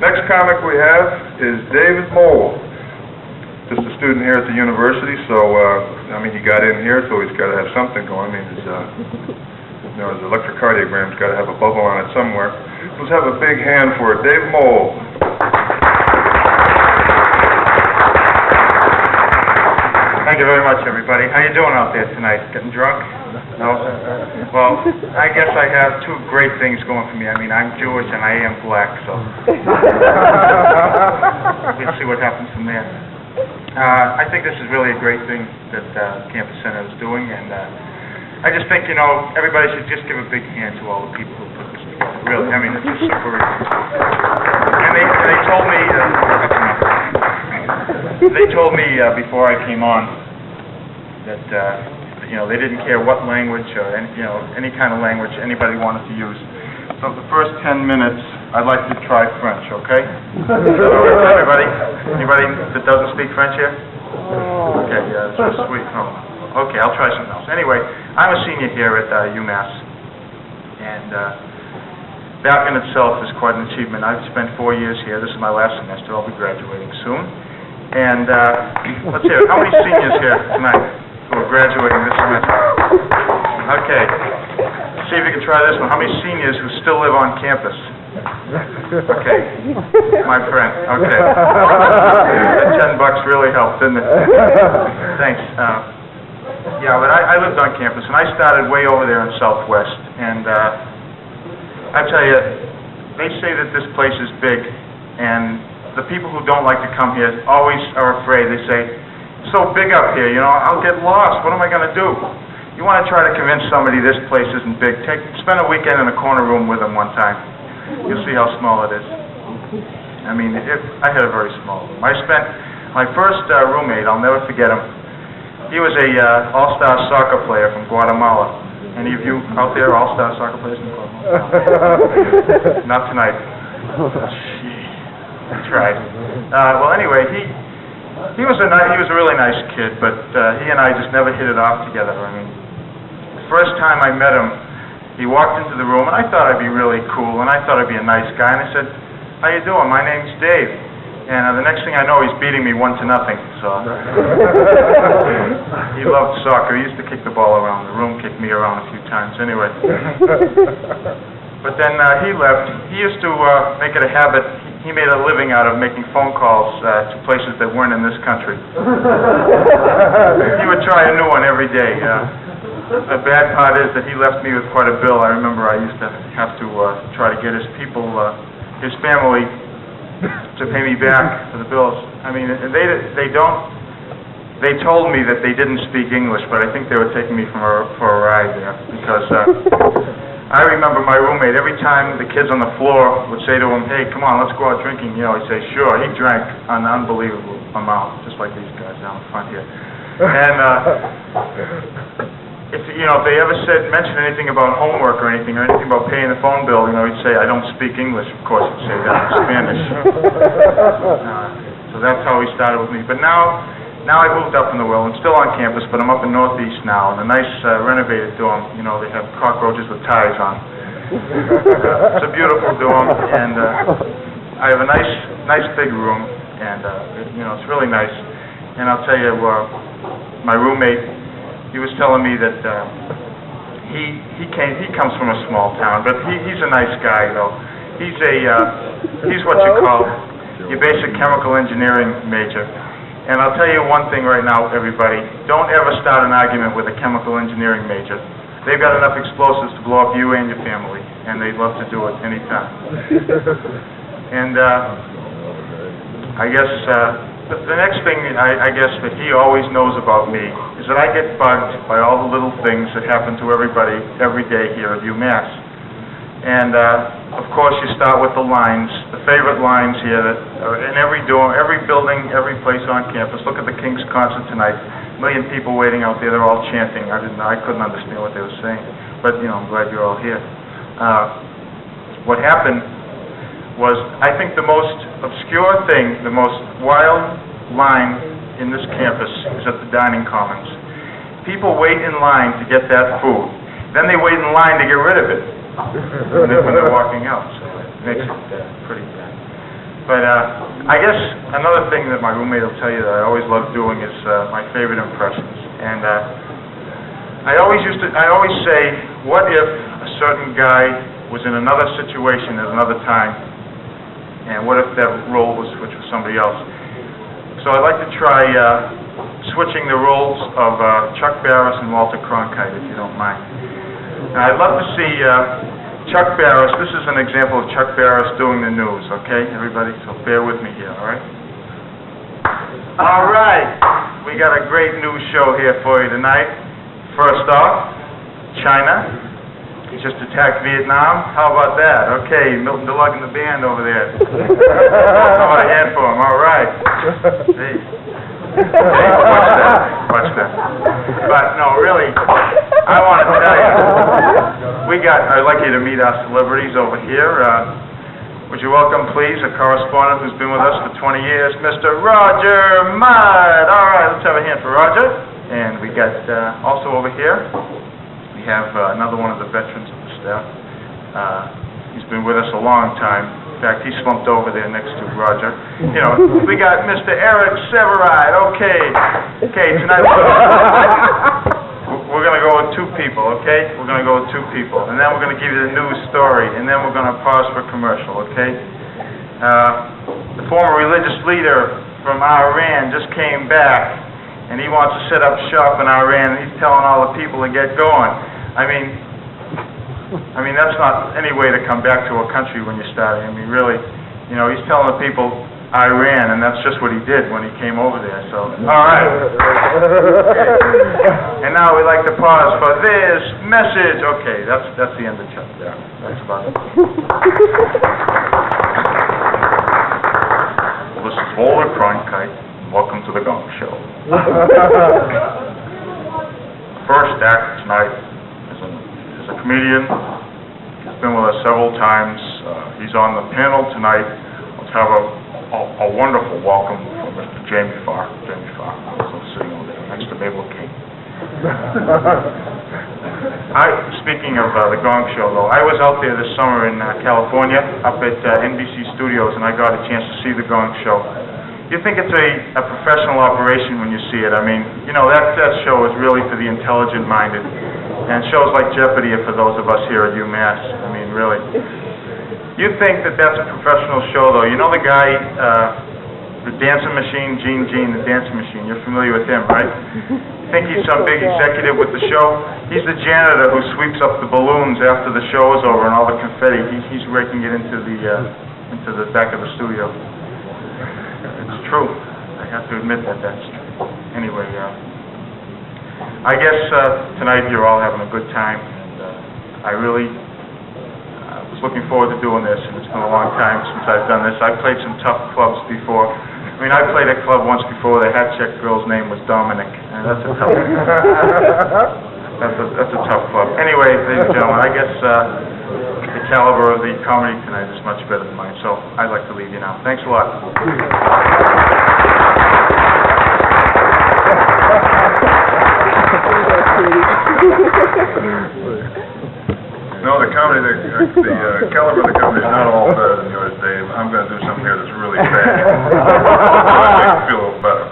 Next comic we have is David Mould. Just a student here at the university, so, he got in here, so he's got to have something going. His electrocardiogram's got to have a bubble on it somewhere. Let's have a big hand for Dave Mould. Thank you very much, everybody. How you doing out there tonight? Getting drunk? No? Well, I guess I have two great things going for me. I'm Jewish and I am black, so we'll see what happens from there. I think this is really a great thing that Campus Center is doing, and I just think, everybody should just give a big hand to all the people who put this together. Really, it's just super. And they told me, before I came on that they didn't care what language or any kind of language anybody wanted to use. So the first 10 minutes, I'd like to try French, okay? Everybody? Anybody that doesn't speak French here? Okay, yeah, that's so sweet. Oh, okay, I'll try something else. Anyway, I'm a senior here at UMass, and that in itself is quite an achievement. I've spent 4 years here. This is my last semester. I'll be graduating soon. And let's hear it. How many seniors here tonight who are graduating this semester? Okay. See if you can try this one. How many seniors who still live on campus? Okay. My friend. Okay. The $10 really helped, didn't it? Thanks. But I lived on campus, and I started way over there in Southwest. And I tell you, they say that this place is big, and the people who don't like to come here always are afraid. They say, it's so big up here, I'll get lost. What am I going to do? You want to try to convince somebody this place isn't big. Spend a weekend in a corner room with them one time. You'll see how small it is. I had a very small room. I spent my first roommate, I'll never forget him. He was a all-star soccer player from Guatemala. Any of you out there all-star soccer players from Guatemala? Not tonight. I tried. Anyway, he was a really nice kid, but he and I just never hit it off together. The first time I met him, he walked into the room, and I thought I'd be really cool, and I thought I'd be a nice guy, and I said, "How you doing? My name's Dave." And the next thing I know, he's beating me 1-0. So he loved soccer. He used to kick the ball around the room, kicked me around a few times. Anyway. But then he left. He used to make it a habit. He made a living out of making phone calls to places that weren't in this country. He would try a new one every day. The bad part is that he left me with quite a bill. I remember I used to have to try to get his people, his family, to pay me back for the bills. They told me that they didn't speak English, but I think they were taking me for a ride there, because I remember my roommate, every time the kids on the floor would say to him, "Hey, come on, let's go out drinking," he'd say, "Sure." He drank an unbelievable amount, just like these guys down front here. And if they ever mention anything about homework or anything about paying the phone bill, he'd say, "I don't speak English." Of course, he'd say that in Spanish. So that's how he started with me. But now I moved up in the world. I'm still on campus, but I'm up in Northeast now, in a nice renovated dorm. They have cockroaches with ties on. It's a beautiful dorm, and I have a nice big room, and it's really nice. And I'll tell you, my roommate, he was telling me that he comes from a small town, but he's a nice guy though. He's what you call your basic chemical engineering major. And I'll tell you one thing right now, everybody. Don't ever start an argument with a chemical engineering major. They've got enough explosives to blow up you and your family, and they'd love to do it anytime. And I guess the next thing I guess that he always knows about me is that I get bugged by all the little things that happen to everybody every day here at UMass. And of course, you start with the lines, the favorite lines here that are in every dorm, every building, every place on campus. Look at the King's concert tonight. A million people waiting out there. They're all chanting. I couldn't understand what they were saying, but I'm glad you're all here. What happened was, I think, the most obscure thing, the most wild line in this campus is at the dining commons. People wait in line to get that food. Then they wait in line to get rid of it when they're walking out. So it makes it pretty bad. But I guess another thing that my roommate will tell you that I always love doing is my favorite impressions. And I always say, what if a certain guy was in another situation at another time, and what if that role was switched with somebody else? So I'd like to try switching the roles of Chuck Barris and Walter Cronkite, if you don't mind. Now, I'd love to see Chuck Barris. This is an example of Chuck Barris doing the news, okay, everybody? So bear with me here, all right? All right, we got a great news show here for you tonight. First off, China just attacked Vietnam. How about that? Okay, Milton DeLugg and the band over there. How about a hand for him? All right. See? Hey, watch that. But no, really, I want to tell you, I'd like you to meet our celebrities over here. Would you welcome, please, a correspondent who's been with us for 20 years, Mr. Roger Mudd. All right, let's have a hand for Roger. And we got also over here, we have another one of the veterans of the staff. He's been with us a long time. In fact, he slumped over there next to Roger. You know, we got Mr. Eric Severide. Okay, tonight we're going to go with two people, okay? We're going to go with two people. And then we're going to give you the news story, and then we're going to pause for commercial, okay? The former religious leader from Iran just came back, and he wants to set up shop in Iran, and he's telling all the people to get going. I mean, that's not any way to come back to a country when you're starting. I mean, really, you know, he's telling the people Iran, and that's just what he did when he came over there, so, all right. Okay. And now we'd like to pause for this message. Okay, that's the end of Chuck there. That's about it. Well, this is Walter Cronkite. Welcome to the Gong Show. First act tonight is a comedian. He's been with us several times. He's on the panel tonight. Let's have a wonderful welcome from Mr. Jamie Farr. Jamie Farr, also sitting over there next to Mabel King. Speaking of the Gong Show, though, I was out there this summer in California, up at NBC Studios, and I got a chance to see the Gong Show. You think it's a professional operation when you see it. I mean, you know, that show is really for the intelligent-minded. And shows like Jeopardy are for those of us here at UMass. I mean, really. You think that that's a professional show, though. You know the guy, the dancing machine, Gene, the dancing machine. You're familiar with him, right? You think he's some big executive with the show? He's the janitor who sweeps up the balloons after the show is over and all the confetti. He's raking it into the back of the studio. It's true. I have to admit that's true. Anyway, I guess tonight you're all having a good time, and I really was looking forward to doing this, and it's been a long time since I've done this. I've played some tough clubs before. I mean, I played a club once before. The hat check girl's name was Dominic, and that's a tough that's a tough club. Anyway, ladies and gentlemen, I guess the caliber of the comedy tonight is much better than mine, so I'd like to leave you now. Thanks a lot. No, the comedy, the caliber of the comedy is not all better than yours, Dave. I'm going to do something here that's really bad. Make you feel a little better.